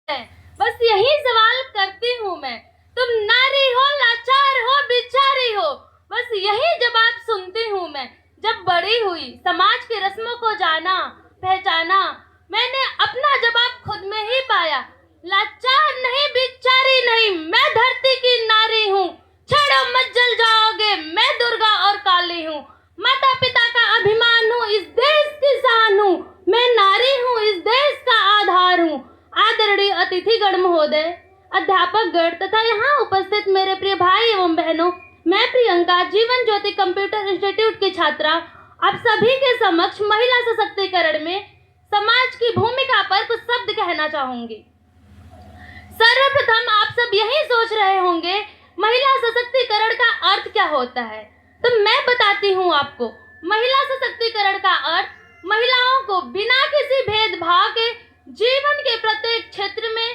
है। बस यही सवाल करती हूँ मैं, तुम नारी हो, लाचार हो, बिचारी हो, बस यही जवाब सुनती हूँ मैं। जब बड़ी हुई, समाज की रस्मों को जाना पहचाना, मैंने अपना जवाब खुद में ही पाया। लाचार नहीं, बिचारी नहीं, मैं धरती की नारी हूँ। छेड़ो मत, जल जाओगे, मैं दुर्गा और काली हूँ। माता पिता का अभिमान हूँ, इस देश की शान हूँ। मैं नारी हूँ, इस देश का आधार हूँ। आदरणीय अतिथिगण महोदय, अध्यापक गण तथा यहाँ उपस्थित मेरे प्रिय भाई एवं बहनों, मैं प्रियंका जीवन ज्योति कंप्यूटर इंस्टीट्यूट की छात्रा आप सभी के समक्ष महिला सशक्तिकरण में समाज की भूमिका पर कुछ शब्द कहना चाहूंगी। सर्वप्रथम आप सब यही सोच रहे होंगे महिला सशक्तिकरण का अर्थ क्या होता है, तो मैं बताती हूँ आपको। महिला सशक्तिकरण का अर्थ महिलाओं को बिना किसी भेदभाव के जीवन के प्रत्येक क्षेत्र में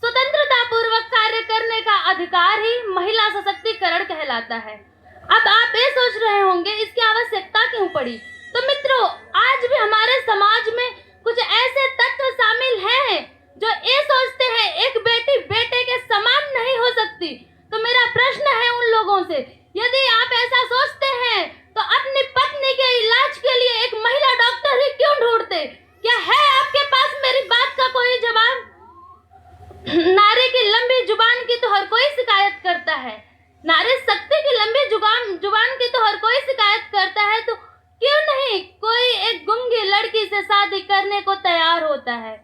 स्वतंत्रता पूर्वक कार्य करने का अधिकार ही महिला सशक्तिकरण कहलाता है। अब आप ये सोच रहे होंगे इसकी आवश्यकता क्यों पड़ी। तो मित्रों, आज भी हमारे समाज में कुछ ऐसे तत्व शामिल हैं जो ये सोचते हैं एक बेटी बेटे के समान नहीं हो सकती। तो मेरा प्रश्न है उन लोगों से, यदि आप ऐसा सोचते हैं तो अपनी पत्नी के इलाज के लिए एक महिला डॉक्टर ही क्यों ढूंढते। क्या है आपके पास मेरी बात का कोई जवाब। नारी की लंबी जुबान की तो हर कोई शिकायत करता है, नारी शक्ति की लंबी जुबान की तो हर कोई शिकायत करता है, तो क्यों नहीं कोई एक गूंगी लड़की से शादी करने को तैयार होता है।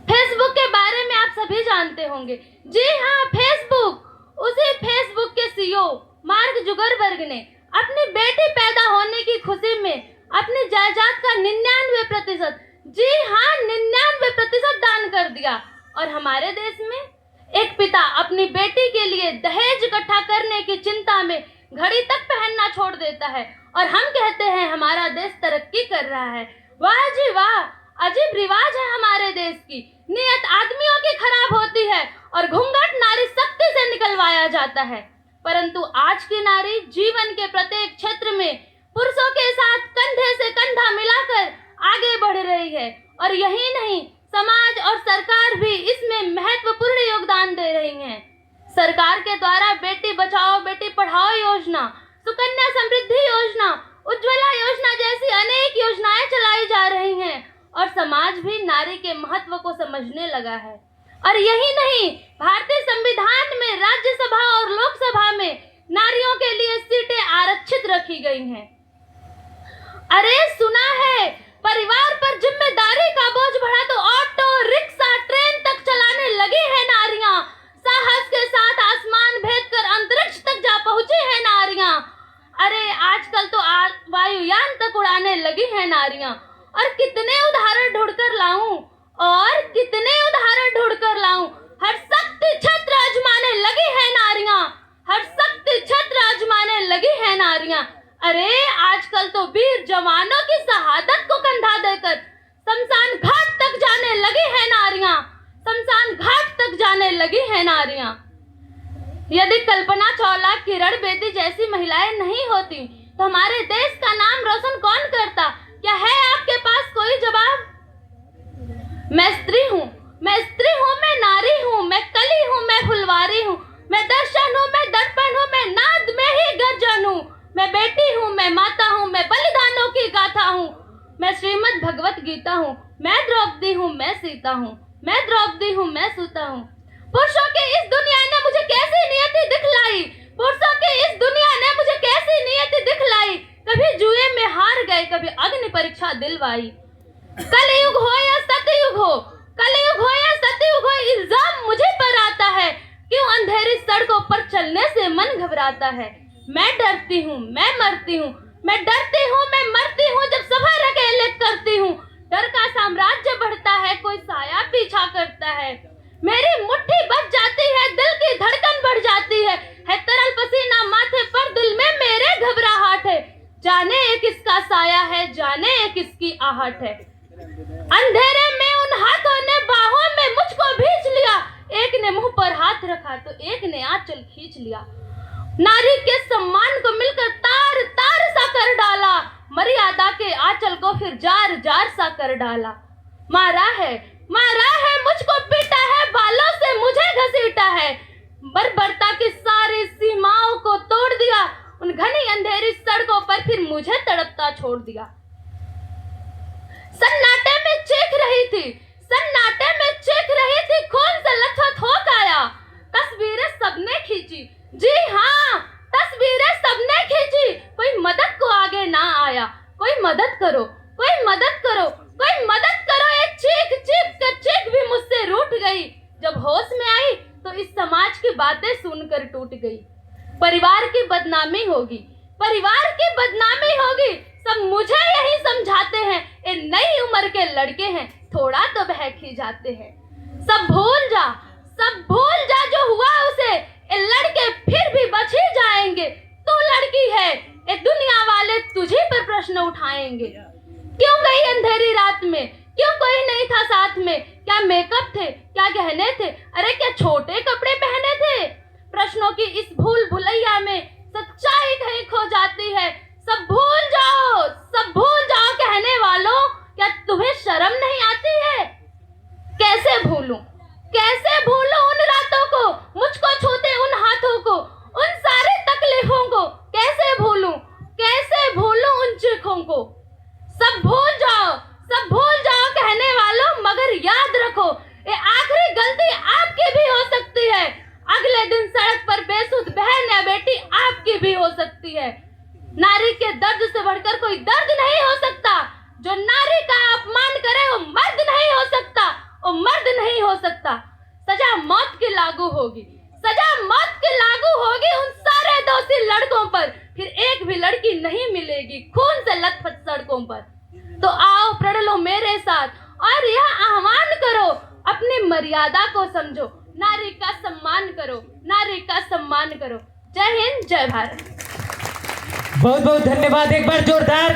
फेसबुक के बारे में आप सभी जानते होंगे। जी हाँ, फेसबुक, उसी फेसबुक के सीईओ मार्क जुकरबर्ग ने अपनी बेटी पैदा होने की खुशी में अपनी जायदाद का 99%, जी हाँ 99% दान कर दिया। और हमारे देश में एक पिता अपनी बेटी के लिए दहेज इकट्ठा करने की चिंता में घड़ी तक पहनना छोड़ देता है और हम कहते हैं हमारा देश तरक्की कर रहा है। वाह जी वाह, अजीब रिवाज है हमारे देश की। नियत आदमियों की खराब होती है और घूंघट नारी शक्ति से निकलवाया जाता है। परंतु आज की नारी जीवन के प्रत्येक क्षेत्र में पुरुषों के साथ कंधे से कंधा मिलाकर आगे बढ़ रही है। और यही नहीं, समाज और सरकार भी इसमें महत्वपूर्ण योगदान दे रही हैं। सरकार के द्वारा बेटी बचाओ बेटी पढ़ाओ योजना, सुकन्या समृद्धि योजना, उज्ज्वला योजना जैसी अनेक योजनाएं चलाई जा रही हैं और समाज भी नारी के महत्व को समझने लगा है। और यही नहीं, भारतीय संविधान में राज्यसभा और लोकसभा में नारियों के लिए सीटें आरक्षित रखी गई हैं। अरे सुना है, परिवार पर जिम्मेदारी का बोझ बढ़ा तो ऑटो रिक्शा ट्रेन तक चलाने लगी है नारियां। साहस के साथ आसमान भेद कर अंतरिक्ष तक जा पहुंची है नारियां। अरे आजकल तो वायुयान तक उड़ाने लगी है नारियां। और कितने उदाहरण ढूंढकर लाऊं, और कितने उदाहरण ढूंढकर लाऊं। हर शक्ति क्षेत्र आजमाने लगी है नारियां, हर शक्ति क्षेत्र आजमाने लगी है नारियां। अरे आजकल तो वीर जवानों की शहादत को कंधा देकर शमशान घाट तक जाने लगी है नारियां, शमशान घाट तक जाने लगी है नारियां। यदि कल्पना चावला, किरण बेदी जैसी महिलाएं नहीं होती तो हमारे देश का नाम रोशन कौन करता। क्या है आपके पास कोई जवाब। मैं स्त्री हूँ, मैं स्त्री हूँ, मैं नारी हूँ, मैं कली हूँ, मैं फुलवारी हूँ, मैं दर्शन हूँ, मैं दर्पण हूँ, मैं नाद में ही गर्जन हूँ, मैं बेटी हूँ, मैं माता हूँ, मैं बलिदानों की गाथा हूँ, मैं श्रीमद् भगवत गीता हूँ, मैं द्रौपदी हूँ, मैं सीता हूँ, मैं द्रौपदी हूँ, मैं सूता हूँ। पुरुषों की इस दुनिया ने मुझे कैसी नियति दिखलाई, पुरुषों की इस दुनिया ने मुझे कैसी नियति दिखलाई। कभी जुए में हार गए, कभी अग्नि परीक्षा दिलवाई। कलयुग हो या सतयुग हो, कलयुग हो या सतयुग हो, इल्जाम मुझे पर आता है। क्यों अंधेरी सड़कों पर चलने से मन घबराता है। मैं डरती हूँ, मैं मरती हूँ, मैं डरती हूँ, मैं मरती हूँ, जब सफर अकेले करती हूँ। डर का साम्राज्य बढ़ता है, कोई साया पीछा करता है। मेरी मुट्ठी बच जाती है, दिल की धड़कन बढ़ जाती है तरल पसीना माथे पर, दिल में मेरे घबराहट है। जाने ये किसका साया है, जाने ये किसकी आहट है। अंधेरे में उन हाथों ने बाहों में मुझको भींच लिया, एक ने मुंह पर हाथ रखा तो एक ने आंचल खींच लिया। नारी के सम्मान को मिलकर तार तार सा कर डाला, मर्यादा के आंचल को फिर जार जार सा कर डाला। मारा है मुझको, पीटा दिया। सन्नाटे में चीख रही थी, सन्नाटे में चीख रही थी, खून से लथपथ हो गया। तस्वीरें सबने खींची, जी हाँ तस्वीरें सबने खींची, कोई मदद को आगे ना आया। कोई मदद करो, कोई मदद करो, कोई मदद करो। एक चीख चीख कर चीख भी मुझसे रूठ गई। जब होश में आई तो इस समाज की बातें सुनकर टूट गई। परिवार की बदनामी होगी, परिवार की बदनामी होगी। सब मुझे यही समझाते हैं, ये नई उम्र के लड़के हैं, थोड़ा तो बहक ही जाते हैं। सब भूल जा, सब भूल जा जो हुआ उसे, ये लड़के फिर भी बच ही जाएंगे। तू लड़की है, ये दुनिया वाले तुझे पर प्रश्न उठाएंगे। क्यों गई अंधेरी रात में, क्यों कोई नहीं था साथ में? क्या मेकअप थे, क्या गहने थे, अरे क्या छोटे कपड़े पहने थे? प्रश्नों की इस भूल भुलैया में सच्चाई कहीं खो जाती है। सब भूल जाओ, सब भूल जाओ कहने वालों, क्या तुम्हें शर्म नहीं आती है? कैसे भूलूं, कैसे भूलूं उन रातों को, मुझको छूते उन हाथों को, उन सारे तकलीफों को। कैसे भूलूं, कैसे भूलूं उन चीखों को। सब भूल जाओ, सब भूल जाओ कहने वालों, मगर याद रखो ये आखिरी गलती आपकी भी हो सकती है। अगले दिन सड़क पर बेसुध बहन या बेटी आपकी भी हो सकती है। नारी के दर्द से बढ़कर कोई दर्द नहीं हो सकता। जो नारी का अपमान करे वो मर्द नहीं हो सकता, वो मर्द नहीं हो सकता। सजा मौत की लागू होगी, सजा मौत की लागू होगी उन सारे दोषी लड़कों पर। फिर एक भी लड़की नहीं मिलेगी खून से लथपथ सड़कों पर। तो आओ प्रण लो मेरे साथ और यह आह्वान करो, अपनी मर्यादा को समझो, नारी का सम्मान करो, नारी का सम्मान करो। जय हिंद, जय भारत। बहुत बहुत धन्यवाद। एक बार जोरदार